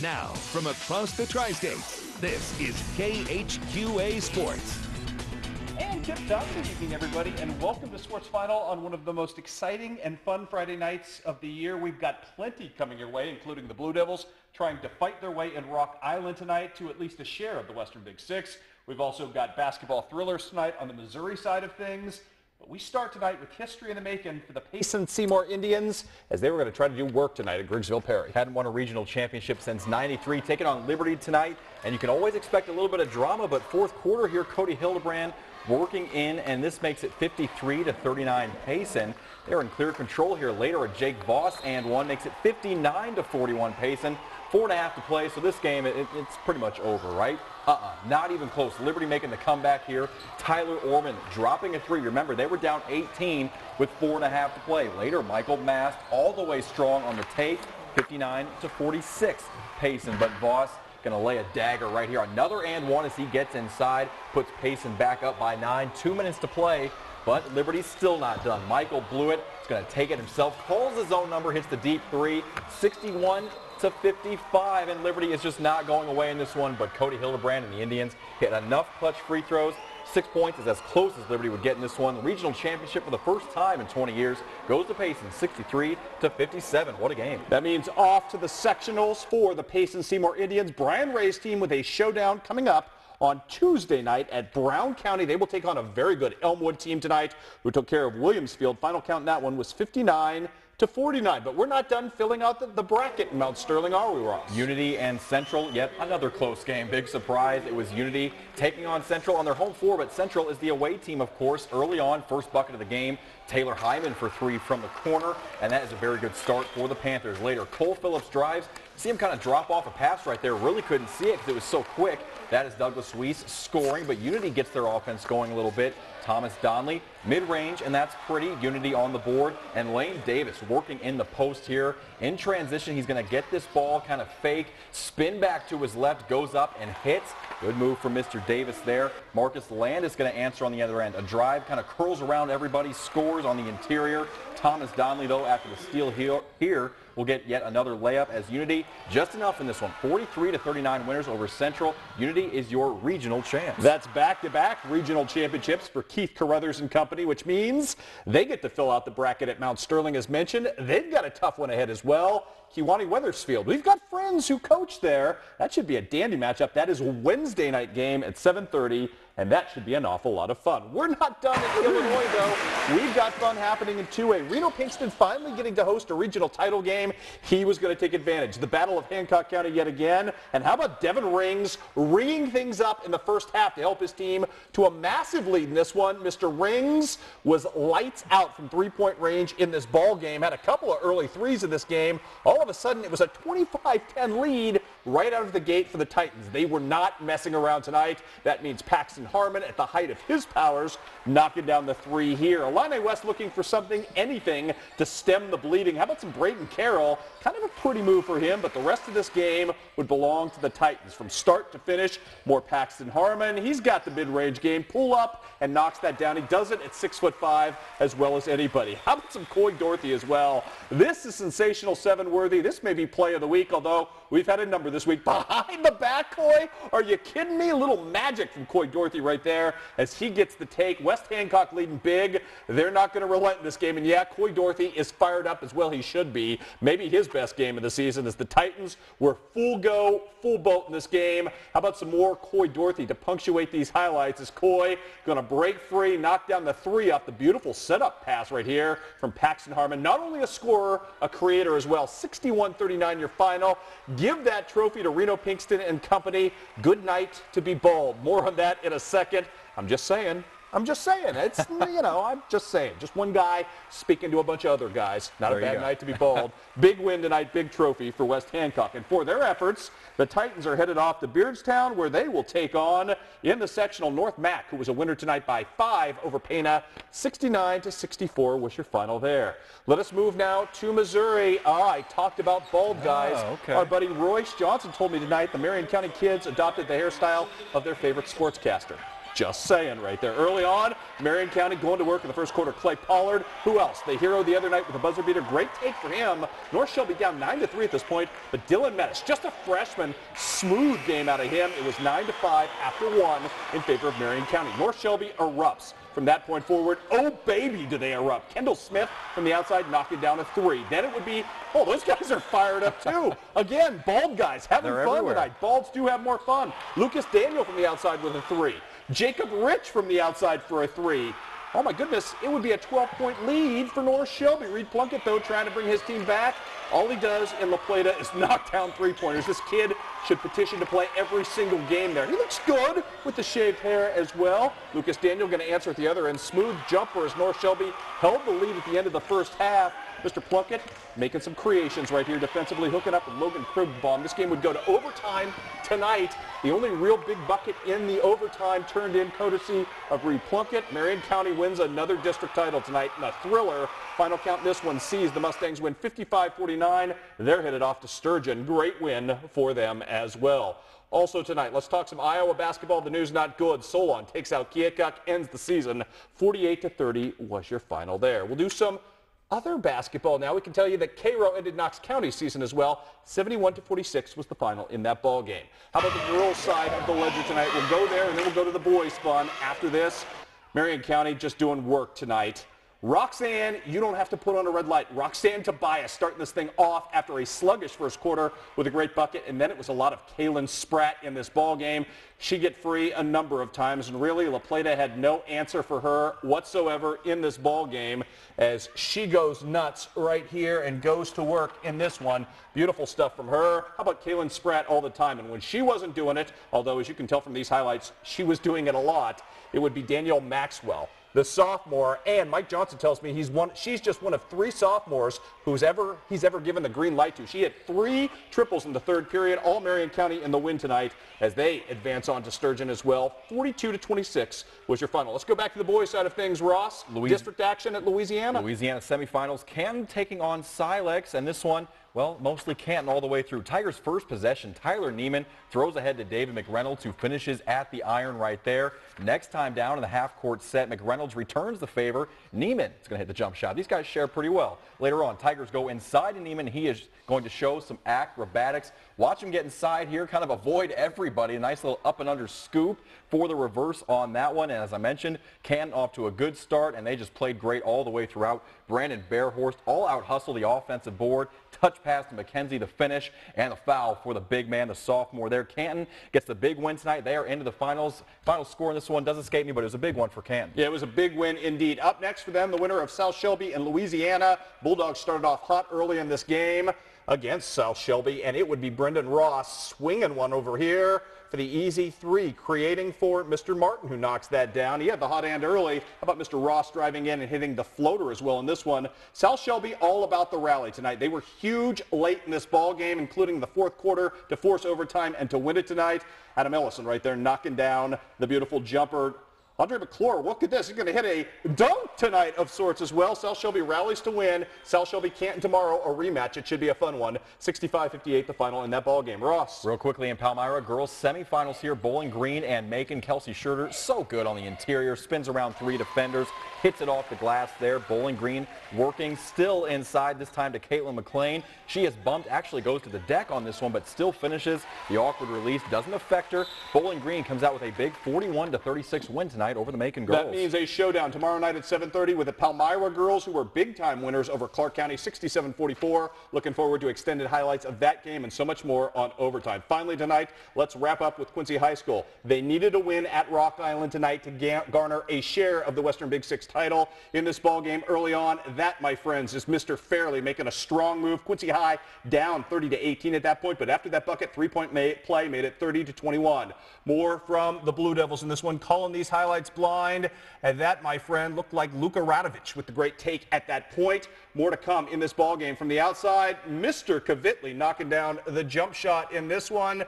Now, from across the tri-states, this is KHQA Sports. And good evening, everybody, and welcome to Sports Final on one of the most exciting and fun Friday nights of the year. We've got plenty coming your way, including the Blue Devils trying to fight their way in Rock Island tonight to at least a share of the Western Big Six. We've also got basketball thrillers tonight on the Missouri side of things. But we start tonight with history in the making for the Payson Seymour Indians as they were going to try to do work tonight at Griggsville Perry. Hadn't won a regional championship since '93, taking on Liberty tonight. And you can always expect a little bit of drama, but fourth quarter here, Cody Hildebrand working in, and this makes it 53-39 Payson. They're in clear control here later at Jake Voss, and one makes it 59-41 Payson. 4.5 to play, so this game, it's pretty much over, right? Not even close. Liberty making the comeback here. Tyler Orman dropping a three. Remember, they were down 18 with 4.5 to play. Later, Michael Mast all the way strong on the take, 59-46 Payson, but Voss going to lay a dagger right here. Another and one as he gets inside, puts Payson back up by 9. 2 minutes to play, but Liberty's still not done. Michael Blewett is going to take it himself, calls his own number, hits the deep three, 61-55, and Liberty is just not going away in this one, but Cody Hildebrand and the Indians hit enough clutch free throws. 6 points is as close as Liberty would get in this one. The regional championship for the first time in 20 years goes to Payson, 63-57. What a game. That means off to the sectionals for the Payson Seymour Indians. Brian Ray's team with a showdown coming up on Tuesday night at Brown County. They will take on a very good Elmwood team tonight who took care of Williamsfield. Final count in that one was 59-49, but we're not done filling out the bracket in Mount Sterling, are we, Ross? Unity and Central, yet another close game. Big surprise. It was Unity taking on Central on their home floor, but Central is the away team, of course. Early on, first bucket of the game, Taylor Hyman for three from the corner, and that is a very good start for the Panthers. Later, Cole Phillips drives. See him kind of drop off a pass right there. Really couldn't see it because it was so quick. That is Douglas Weiss scoring, but Unity gets their offense going a little bit. Thomas Donley, mid-range, and that's pretty. Unity on the board, and Lane Davis working in the post here. In transition, he's going to get this ball, kind of fake, spin back to his left, goes up and hits. Good move from Mr. Davis there. Marcus Land is going to answer on the other end. A drive kind of curls around everybody, scores on the interior. Thomas Donley, though, after the steal here will get yet another layup as Unity just enough in this one. 43-39 winners over Central. Unity is your regional champ. That's back-to-back regional championships for Keith Carruthers and company, which means they get to fill out the bracket at Mount Sterling as mentioned. They've got a tough one ahead as well. Kiwanee Wethersfield. We've got friends who coach there. That should be a dandy matchup. That is a Wednesday night game at 7:30, and that should be an awful lot of fun. We're not done in Illinois, though. We've got fun happening in 2A. Reno Pinkston finally getting to host a regional title game. He was going to take advantage. The Battle of Hancock County yet again. And how about Devin Rings ringing things up in the first half to help his team to a massive lead in this one. Mr. Rings was lights out from three-point range in this ball game. Had a couple of early threes in this game. All of a sudden, it was a 25-10 lead right out of the gate for the Titans. They were not messing around tonight. That means Paxton Harmon at the height of his powers knocking down the three here. Illini West looking for something, anything, to stem the bleeding. How about some Brayton Carroll? Kind of a pretty move for him, but the rest of this game would belong to the Titans. From start to finish, more Paxton Harmon. He's got the mid-range game. Pull up and knocks that down. He does it at 6'5" as well as anybody. How about some Coy Dorothy as well? This is sensational 7-worthy. This may be play of the week, although we've had a number this week. Behind the back, Coy? Are you kidding me? A little magic from Coy Dorothy right there as he gets the take. West Hancock leading big. They're not going to relent in this game. And yeah, Coy Dorothy is fired up as well. He should be. Maybe his best game of the season as the Titans were full go, full boat in this game. How about some more Coy Dorothy to punctuate these highlights as Coy going to break free, knock down the three off the beautiful setup pass right here from Paxton Harmon. Not only a scorer, a creator as well. 61-39 your final. Give that trophy to Reno Pinkston and company. Good night to be bold. More on that in a second. I'm just saying. It's, I'm just saying. Just one guy speaking to a bunch of other guys. Not a bad night to be bold. Big win tonight, big trophy for West Hancock. And for their efforts, the Titans are headed off to Beardstown, where they will take on, in the sectional, North Mac, who was a winner tonight by 5 over Pana. 69-64 was your final there. Let us move now to Missouri. I talked about bald guys. Okay. Our buddy Royce Johnson told me tonight the Marion County kids adopted the hairstyle of their favorite sportscaster. Just saying right there. Early on, Marion County going to work in the first quarter. Clay Pollard, who else? The hero the other night with a buzzer beater. Great take for him. North Shelby down 9-3 at this point, but Dylan Mettis, just a freshman, smooth game out of him. It was 9-5 after one in favor of Marion County. North Shelby erupts. From that point forward, oh baby, do they erupt. Kendall Smith from the outside knocked it down a 3. Then it would be, oh, those guys are fired up too. Again, bald guys having They're fun everywhere tonight. Balds do have more fun. Lucas Daniel from the outside with a 3. Jacob Rich from the outside for a 3. Oh my goodness, it would be a 12-point lead for North Shelby. Reed Plunkett, though, trying to bring his team back. All he does in La Plata is knock down three-pointers. This kid should petition to play every single game there. He looks good with the shaved hair as well. Lucas Daniel going to answer at the other end. Smooth jumper as North Shelby held the lead at the end of the first half. Mr. Plunkett making some creations right here defensively, hooking up with Logan Krugbaum. This game would go to overtime tonight. The only real big bucket in the overtime turned in courtesy of Reed Plunkett. Marion County wins another district title tonight in a thriller. Final count this one sees the Mustangs win 55-49. They're headed off to Sturgeon. Great win for them as well. Also tonight, let's talk some Iowa basketball. The news not good. Solon takes out Keokuk, ends the season. 48-30 was your final there. We'll do some other basketball now. We can tell you that Cairo ended Knox County's season as well. 71-46 was the final in that ball game. How about the girls' side of the ledger tonight? We'll go there and then we'll go to the boys' fun after this. Marion County just doing work tonight. Roxanne, you don't have to put on a red light. Roxanne Tobias starting this thing off after a sluggish first quarter with a great bucket, and then it was a lot of Kaylin Spratt in this ball game. She get free a number of times, and really La Plata had no answer for her whatsoever in this ball game as she goes nuts right here and goes to work in this one. Beautiful stuff from her. How about Kaylin Spratt all the time? And when she wasn't doing it, although as you can tell from these highlights, she was doing it a lot, it would be Danielle Maxwell, the sophomore, and Mike Johnson tells me she's just one of 3 sophomores he's ever given the green light to. She hit 3 triples in the third period. All Marion County in the win tonight as they advance on to Sturgeon as well. 42-26 was your final. Let's go back to the boys' side of things. Ross, district action at Louisiana. Louisiana semifinals. Canton taking on Silex, and this one, well, mostly Canton all the way through. Tigers' first possession, Tyler Neiman throws ahead to David McReynolds, who finishes at the iron right there. Next time down in the half-court set, McReynolds returns the favor. Neiman is going to hit the jump shot. These guys share pretty well. Later on, Tigers go inside to Neiman. He is going to show some acrobatics. Watch him get inside here, kind of avoid everybody. A nice little up and under scoop for the reverse on that one. And as I mentioned, Canton off to a good start, and they just played great all the way throughout. Brandon Bearhorst all out hustle the offensive board. Touch pass to McKenzie to finish, and a foul for the big man, the sophomore there. Canton gets the big win tonight. They are into the finals. Final score in this one doesn't escape me, but it was a big one for Canton. Yeah, it was a big win indeed. Up next for them, the winner of South Shelby and Louisiana. Bulldogs started off hot early in this game against South Shelby, and it would be Brendan Ross swinging one over here for the easy 3, creating for Mr. Martin, who knocks that down. He had the hot hand early. How about Mr. Ross driving in and hitting the floater as well in this one? South Shelby all about the rally tonight. They were huge late in this ball game, including the fourth quarter to force overtime and to win it tonight. Adam Ellison right there knocking down the beautiful jumper. Andre McClure, look at this. He's going to hit a dunk tonight of sorts as well. South Shelby rallies to win. South Shelby Canton tomorrow, a rematch. It should be a fun one. 65-58 the final in that ball game. Ross. Real quickly in Palmyra, girls semifinals here. Bowling Green and Macon. Kelsey Schurter, so good on the interior. Spins around 3 defenders. Hits it off the glass there. Bowling Green working still inside, this time to Caitlin McLean. She is bumped, actually goes to the deck on this one, but still finishes. The awkward release doesn't affect her. Bowling Green comes out with a big 41-36 win tonight over the Macon girls. That means a showdown tomorrow night at 7:30 with the Palmyra girls, who were big-time winners over Clark County 67-44. Looking forward to extended highlights of that game and so much more on overtime. Finally tonight, let's wrap up with Quincy High School. They needed a win at Rock Island tonight to garner a share of the Western Big Six title in this ball game early on. That, my friends, is Mr. Fairley making a strong move. Quincy High down 30-18 at that point, but after that bucket, 3-point play made it 30-21. More from the Blue Devils in this one, calling these highlights blind, and that, my friend, looked like Luka Radovich with the great take at that point. More to come in this ball game. From the outside, Mr. Kavitli knocking down the jump shot in this one.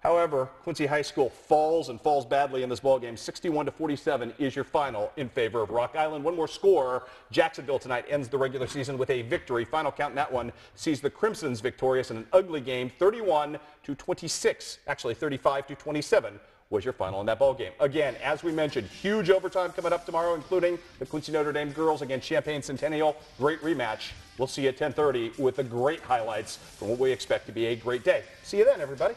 However, Quincy High School falls and falls badly in this ball game. 61-47 is your final in favor of Rock Island. One more score. Jacksonville tonight ends the regular season with a victory. Final count in that one sees the Crimsons victorious in an ugly game, 31-26. Actually, 35-27 was your final in that ball game. Again, as we mentioned, huge overtime coming up tomorrow, including the Quincy Notre Dame girls against Champaign Centennial. Great rematch. We'll see you at 10:30 with the great highlights from what we expect to be a great day. See you then, everybody.